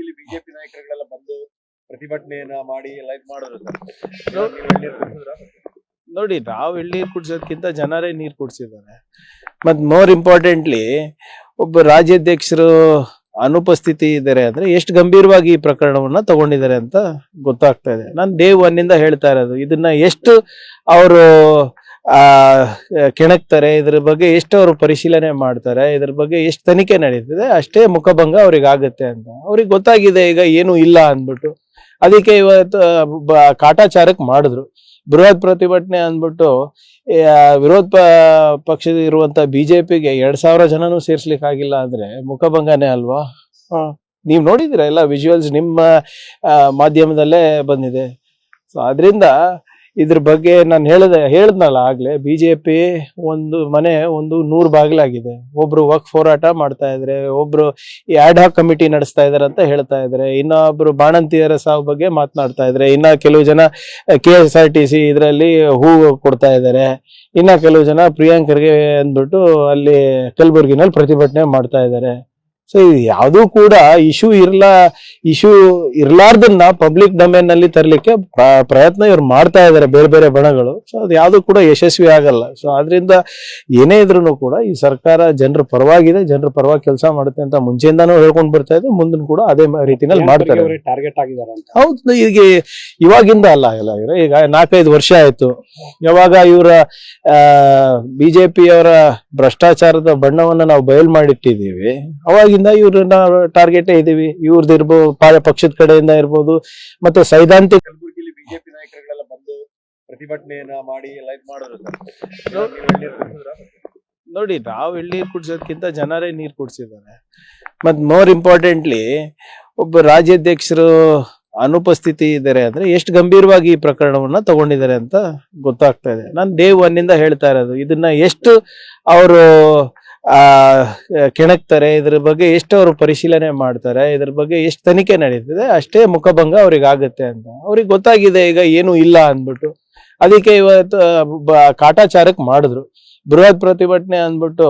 ಕಲಬುರಗಿಯಲ್ಲಿ ಬಿಜೆಪಿ ನಾಯಕರುಗಳೆಲ್ಲ ಬಂದು ಪ್ರತಿಭಟನೆಯನ್ನ ಮಾಡಿ ಲೈವ್ ಮಾಡಿದ್ರು ಸರ್. ನೋಡಿ, ನಾವು ಎಳ್ನೀರು ಕುಡ್ಸೋದಕ್ಕಿಂತ ಜನರೇ ನೀರು ಕುಡ್ಸಿದ್ದಾರೆ. ಮತ್ ಮೋರ್ ಇಂಪಾರ್ಟೆಂಟ್ಲಿ ಒಬ್ಬ ರಾಜ್ಯಾಧ್ಯಕ್ಷರು ಅನುಪಸ್ಥಿತಿ ಇದ್ದಾರೆ ಅಂದ್ರೆ ಎಷ್ಟು ಗಂಭೀರವಾಗಿ ಈ ಪ್ರಕರಣವನ್ನ ತಗೊಂಡಿದ್ದಾರೆ ಅಂತ ಗೊತ್ತಾಗ್ತಾ ಇದೆ. ನಾನು ಡೇ ಒನ್ ಇಂದ ಹೇಳ್ತಾ ಇರೋದು, ಇದನ್ನ ಎಷ್ಟು ಅವರು ಕೆಣಕ್ತಾರೆ, ಇದ್ರ ಬಗ್ಗೆ ಎಷ್ಟು ಅವರು ಪರಿಶೀಲನೆ ಮಾಡ್ತಾರೆ, ಇದ್ರ ಬಗ್ಗೆ ಎಷ್ಟು ತನಿಖೆ ನಡೀತದೆ, ಅಷ್ಟೇ ಮುಖಭಂಗ ಅವ್ರಿಗೆ ಆಗುತ್ತೆ ಅಂತ ಅವ್ರಿಗೆ ಗೊತ್ತಾಗಿದೆ. ಈಗ ಏನು ಇಲ್ಲ ಅಂದ್ಬಿಟ್ಟು ಅದಕ್ಕೆ ಇವತ್ತು ಕಾಟಾಚಾರಕ್ಕೆ ಮಾಡಿದ್ರು, ಬೃಹತ್ ಪ್ರತಿಭಟನೆ ಅಂದ್ಬಿಟ್ಟು ವಿರೋಧ ಪಕ್ಷದ ಇರುವಂತ ಬಿಜೆಪಿಗೆ 2,000 ಜನನೂ ಸೇರ್ಸ್ಲಿಕ್ಕೆ ಆಗಿಲ್ಲ ಅಂದ್ರೆ ಮುಖಭಂಗನೇ ಅಲ್ವಾ? ನೀವ್ ನೋಡಿದಿರ ಎಲ್ಲ ವಿಜುವಲ್ಸ್, ನಿಮ್ಮ ಮಾಧ್ಯಮದಲ್ಲೇ ಬಂದಿದೆ. ಸೊ ಅದರಿಂದ ಇದ್ರ ಬಗ್ಗೆ ನಾನು ಹೇಳದ್ನಲ್ಲ ಆಗ್ಲೇ, ಬಿಜೆಪಿ ಒಂದು ಮನೆ 100 ಬಾಗಿಲಾಗಿದೆ. ಒಬ್ರು ವಕ್ಫ್ ಹೋರಾಟ ಮಾಡ್ತಾ ಇದ್ರೆ, ಒಬ್ರು ಆಡ್ ಹಾಕ್ ಕಮಿಟಿ ನಡೆಸ್ತಾ ಇದಾರೆ ಅಂತ ಹೇಳ್ತಾ ಇದ್ರೆ, ಇನ್ನೊಬ್ರು ಬಾಣಂತಿಯರ ಸಾವು ಬಗ್ಗೆ ಮಾತನಾಡ್ತಾ ಇದ್ರೆ, ಇನ್ನ ಕೆಲವು ಜನ KSRTC ಇದರಲ್ಲಿ ಹೂ ಕೊಡ್ತಾ ಇದ್ದಾರೆ, ಇನ್ನ ಕೆಲವು ಜನ ಪ್ರಿಯಾಂಕರ್ಗೆ ಅಂದ್ಬಿಟ್ಟು ಅಲ್ಲಿ ಕಲಬುರ್ಗಿನಲ್ಲಿ ಪ್ರತಿಭಟನೆ ಮಾಡ್ತಾ ಇದ್ದಾರೆ. ಸೊ ಇದು ಯಾವುದೂ ಕೂಡ ಇಶ್ಯೂ ಇರ್ಲಾರ್ದನ್ನ ಪಬ್ಲಿಕ್ ಡೊಮೇನ್ ನಲ್ಲಿ ತರಲಿಕ್ಕೆ ಪ್ರಯತ್ನ ಇವ್ರು ಮಾಡ್ತಾ ಇದಾರೆ, ಬೇರೆ ಬೇರೆ ಬಣಗಳು. ಸೊ ಅದು ಯಾವ್ದು ಕೂಡ ಯಶಸ್ವಿ ಆಗಲ್ಲ. ಸೊ ಆದ್ರಿಂದ ಏನೇ ಇದ್ರು ಕೂಡ ಈ ಸರ್ಕಾರ ಜನರ ಪರವಾಗಿದೆ, ಜನರ ಪರವಾಗಿ ಕೆಲಸ ಮಾಡುತ್ತೆ ಅಂತ ಮುಂಚೆಯಿಂದಾನು ಹೇಳ್ಕೊಂಡ್ ಬರ್ತಾ ಇದೆ, ಮುಂದಿನ ಕೂಡ ಅದೇ ರೀತಿನಲ್ಲಿ ಮಾಡ್ತಾರೆ. ಟಾರ್ಗೆಟ್ ಆಗಿದ್ದಾರೆ ಅಂತ. ಹೌದು, ಈಗ ಇವಾಗಿಂದ ಅಲ್ಲ, ಈಗ 4-5 ವರ್ಷ ಆಯ್ತು. ಯಾವಾಗ ಇವರ ಬಿಜೆಪಿಯವರ ಭ್ರಷ್ಟಾಚಾರದ ಬಣ್ಣವನ್ನ ನಾವು ಬಯಲು ಮಾಡಿಟ್ಟಿದ್ದೀವಿ, ಅವಾಗಿಂದ ಇವ್ರನ್ನ ಟಾರ್ಗೆಟ್ ಇದೀವಿ. ಇವ್ರದ್ದು ಇರ್ಬೋದು, ಪಕ್ಷದ ಕಡೆಯಿಂದ ಇರ್ಬೋದು, ಮತ್ತೆ ಸೈದ್ಧಾಂತಿಕ ಕಲಬುರಗಿಯಲ್ಲಿ ಬಿಜೆಪಿ ನಾಯಕರುಗಳೆಲ್ಲ ಬಂದು ಪ್ರತಿಭಟನೆಯನ್ನ ಮಾಡಿ ಲೈವ್ ಮಾಡಿದ್ರು ಸರ್. ನೋಡಿ, ನಾವು ಎಳ್ನೀರು ಕುಡ್ಸೋದಕ್ಕಿಂತ ಜನರೇ ನೀರು ಕುಡ್ಸಿದ್ದಾರೆ. ಮತ್ ಮೋರ್ ಇಂಪಾರ್ಟೆಂಟ್ಲಿ ಒಬ್ಬ ರಾಜ್ಯಾಧ್ಯಕ್ಷರು ಅನುಪಸ್ಥಿತಿ ಇದ್ದಾರೆ ಅಂದ್ರೆ ಎಷ್ಟು ಗಂಭೀರವಾಗಿ ಈ ಪ್ರಕರಣವನ್ನ ತಗೊಂಡಿದ್ದಾರೆ ಅಂತ ಗೊತ್ತಾಗ್ತಾ ಇದೆ. ನಾನು ಡೇ ಒನ್ ಇಂದ ಹೇಳ್ತಾ ಇರೋದು, ಇದನ್ನ ಎಷ್ಟು ಅವರು ಕೆಣಕ್ತಾರೆ, ಇದ್ರ ಬಗ್ಗೆ ಎಷ್ಟು ಅವರು ಪರಿಶೀಲನೆ ಮಾಡ್ತಾರೆ, ಇದ್ರ ಬಗ್ಗೆ ಎಷ್ಟು ತನಿಖೆ ನಡೀತದೆ, ಅಷ್ಟೇ ಮುಖಭಂಗ ಅವ್ರಿಗೆ ಆಗುತ್ತೆ ಅಂತ ಅವ್ರಿಗೆ ಗೊತ್ತಾಗಿದೆ. ಈಗ ಏನು ಇಲ್ಲ ಅಂದ್ಬಿಟ್ಟು ಅದಕ್ಕೆ ಇವತ್ತು ಕಾಟಾಚಾರಕ್ಕೆ ಮಾಡಿದ್ರು, ಬೃಹತ್ ಪ್ರತಿಭಟನೆ ಅಂದ್ಬಿಟ್ಟು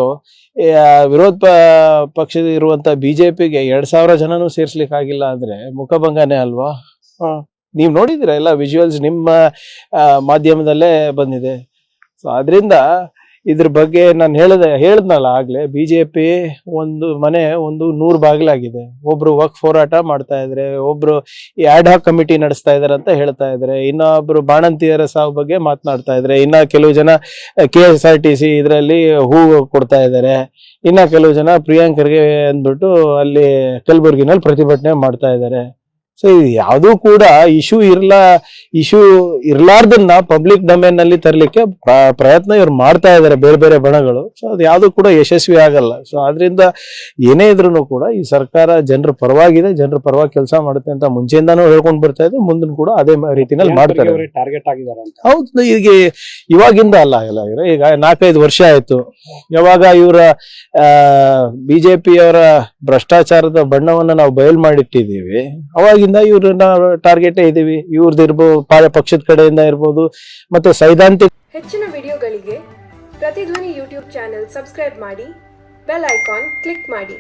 ವಿರೋಧ ಪಕ್ಷದ ಇರುವಂತ ಬಿಜೆಪಿಗೆ 2,000 ಜನನೂ ಸೇರ್ಸ್ಲಿಕ್ಕೆ ಆಗಿಲ್ಲ ಅಂದ್ರೆ ಮುಖಭಂಗನೇ ಅಲ್ವಾ? ನೀವ್ ನೋಡಿದಿರ ಎಲ್ಲ ವಿಜುವಲ್ಸ್, ನಿಮ್ಮ ಮಾಧ್ಯಮದಲ್ಲೇ ಬಂದಿದೆ. ಸೊ ಅದರಿಂದ ಇದ್ರ ಬಗ್ಗೆ ನಾನು ಹೇಳದ್ನಲ್ಲ ಆಗ್ಲೇ, ಬಿಜೆಪಿ ಒಂದು ಮನೆ 100 ಬಾಗಿಲಾಗಿದೆ. ಒಬ್ರು ವಕ್ಫ್ ಹೋರಾಟ ಮಾಡ್ತಾ ಇದ್ರೆ, ಒಬ್ರು ಆಡ್ ಹಾಕ್ ಕಮಿಟಿ ನಡೆಸ್ತಾ ಇದಾರೆ ಅಂತ ಹೇಳ್ತಾ ಇದ್ರೆ, ಇನ್ನೊಬ್ರು ಬಾಣಂತಿಯರ ಸಾವು ಬಗ್ಗೆ ಮಾತನಾಡ್ತಾ ಇದ್ರೆ, ಇನ್ನ ಕೆಲವು ಜನ KSRTC ಇದರಲ್ಲಿ ಹೂ ಕೊಡ್ತಾ ಇದ್ದಾರೆ, ಇನ್ನ ಕೆಲವು ಜನ ಪ್ರಿಯಾಂಕರ್ಗೆ ಅಂದ್ಬಿಟ್ಟು ಅಲ್ಲಿ ಕಲಬುರ್ಗಿನಲ್ಲಿ ಪ್ರತಿಭಟನೆ ಮಾಡ್ತಾ ಇದ್ದಾರೆ. ಸೊ ಇದು ಯಾವುದೂ ಕೂಡ ಇಶ್ಯೂ ಇರ್ಲಾರ್ದನ್ನ ಪಬ್ಲಿಕ್ ಡೊಮೇನ್ ನಲ್ಲಿ ತರಲಿಕ್ಕೆ ಪ್ರಯತ್ನ ಇವ್ರು ಮಾಡ್ತಾ ಇದಾರೆ, ಬೇರೆ ಬೇರೆ ಬಣಗಳು. ಸೊ ಅದು ಯಾವ್ದು ಕೂಡ ಯಶಸ್ವಿ ಆಗಲ್ಲ. ಸೊ ಆದ್ರಿಂದ ಏನೇ ಇದ್ರು ಕೂಡ ಈ ಸರ್ಕಾರ ಜನರ ಪರವಾಗಿದೆ, ಜನರ ಪರವಾಗಿ ಕೆಲಸ ಮಾಡುತ್ತೆ ಅಂತ ಮುಂಚೆಯಿಂದಾನು ಹೇಳ್ಕೊಂಡ್ ಬರ್ತಾ ಇದೆ, ಮುಂದಿನ ಕೂಡ ಅದೇ ರೀತಿನಲ್ಲಿ ಮಾಡ್ತಾರೆ. ಟಾರ್ಗೆಟ್ ಆಗಿದ್ದಾರೆ ಅಂತ. ಹೌದು, ಈಗ ಇವಾಗಿಂದ ಅಲ್ಲ, ಈಗ 4-5 ವರ್ಷ ಆಯ್ತು. ಯಾವಾಗ ಇವರ ಬಿಜೆಪಿಯವರ ಭ್ರಷ್ಟಾಚಾರದ ಬಣ್ಣವನ್ನ ನಾವು ಬಯಲು ಮಾಡಿಟ್ಟಿದ್ದೀವಿ, ಅವಾಗಿಂದ ಇವ್ರನ್ನ ಟಾರ್ಗೆಟ್ ಇದೀವಿ. ಇವ್ರದ್ದು ಇರ್ಬೋದು, ಪಕ್ಷದ ಕಡೆಯಿಂದ ಇರ್ಬೋದು, ಮತ್ತೆ ಸೈದ್ಧಾಂತಿಕ. ಹೆಚ್ಚಿನ ವಿಡಿಯೋಗಳಿಗೆ ಪ್ರತಿಧ್ವನಿ ಯೂಟ್ಯೂಬ್ ಚಾನೆಲ್ ಸಬ್ಸ್ಕ್ರೈಬ್ ಮಾಡಿ, ಬೆಲ್ ಐಕಾನ್ ಕ್ಲಿಕ್ ಮಾಡಿ.